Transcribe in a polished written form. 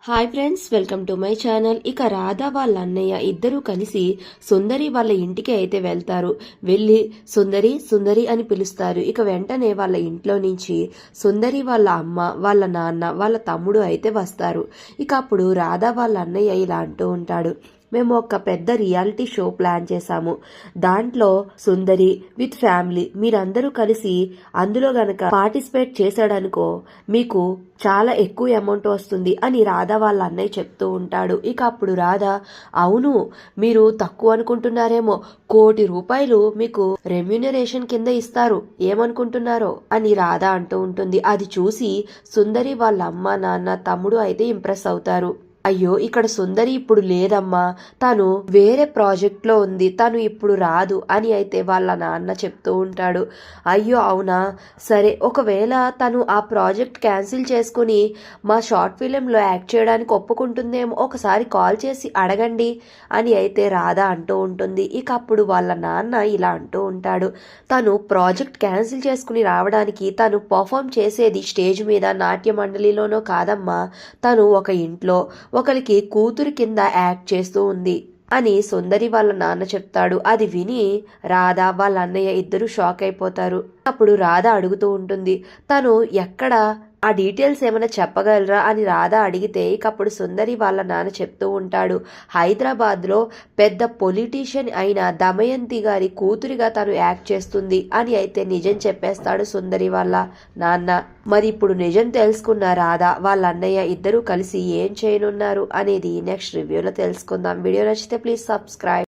Hi friends, welcome to my channel. ఇక రాధా వాళ్ళ అన్నయ్య ఇద్దరూ కలిసి సుందరి వాళ్ళ ఇంటికి అయితే వెళ్తారు. వెళ్ళి సుందరి సుందరి అని పిలుస్తారు. ఇక వెంటనే వాళ్ళ ఇంట్లో నుంచి సుందరి వాళ్ళ అమ్మ, వాళ్ళ నాన్న, వాళ్ళ తమ్ముడు అయితే వస్తారు. ఇక అప్పుడు రాధా వాళ్ళ అన్నయ్య ఇలా అంటూ ఉంటాడు, మేము ఒక పెద్ద రియాలిటీ షో ప్లాన్ చేశాము. దాంట్లో సుందరి విత్ ఫ్యామిలీ మీరందరూ కలిసి అందులో గనక పార్టిసిపేట్ చేశాడనుకో మీకు చాలా ఎక్కువ అమౌంట్ వస్తుంది అని రాధా వాళ్ళ అన్నయ్య చెప్తూ ఉంటాడు. ఇక అప్పుడు రాధా, అవును మీరు తక్కువ అనుకుంటున్నారేమో, ₹1,00,00,000 మీకు రెమ్యూనరేషన్ కింద ఇస్తారు, ఏమనుకుంటున్నారో అని రాధా అంటూ ఉంటుంది. అది చూసి సుందరి వాళ్ళ అమ్మ, నాన్న, తమ్ముడు అయితే ఇంప్రెస్ అవుతారు. అయ్యో ఇక్కడ సుందరి ఇప్పుడు లేదమ్మా, తను వేరే ప్రాజెక్ట్లో ఉంది, తను ఇప్పుడు రాదు అని అయితే వాళ్ళ నాన్న చెప్తూ ఉంటాడు. అయ్యో అవునా, సరే ఒకవేళ తను ఆ ప్రాజెక్ట్ క్యాన్సిల్ చేసుకుని మా షార్ట్ ఫిలింలో యాక్ట్ చేయడానికి ఒప్పుకుంటుందేమో, ఒకసారి కాల్ చేసి అడగండి అని అయితే రాధా అంటూ ఉంటుంది. ఇక అప్పుడు వాళ్ళ నాన్న ఇలా అంటూ ఉంటాడు, తను ప్రాజెక్ట్ క్యాన్సిల్ చేసుకుని రావడానికి తను పర్ఫామ్ చేసేది స్టేజ్ మీద నాట్య మండలిలోనో కాదమ్మా, తను ఒక ఇంట్లో ఒకరికి కూతురు కింద యాక్ట్ చేస్తూ ఉంది అని సుందరి వాళ్ళ నాన్న చెప్తాడు. అది విని రాధా వాళ్ళ అన్నయ్య ఇద్దరు షాక్ అయిపోతారు. అప్పుడు రాధా అడుగుతూ ఉంటుంది, తను ఎక్కడ, ఆ డీటెయిల్స్ ఏమైనా చెప్పగలరా అని రాధా అడిగితే ఇక అప్పుడు సుందరి వాళ్ళ నాన్న చెప్తూ ఉంటాడు, హైదరాబాద్లో పెద్ద పొలిటీషియన్ అయిన దమయంతి గారి కూతురిగా తను యాక్ట్ చేస్తుంది అని అయితే నిజం చెప్పేస్తాడు సుందరి వాళ్ళ నాన్న. మరి ఇప్పుడు నిజం తెలుసుకున్న రాధా వాళ్ళ అన్నయ్య ఇద్దరూ కలిసి ఏం చేయనున్నారు అనేది నెక్స్ట్ రివ్యూలో తెలుసుకుందాం. వీడియో నచ్చితే ప్లీజ్ సబ్స్క్రైబ్.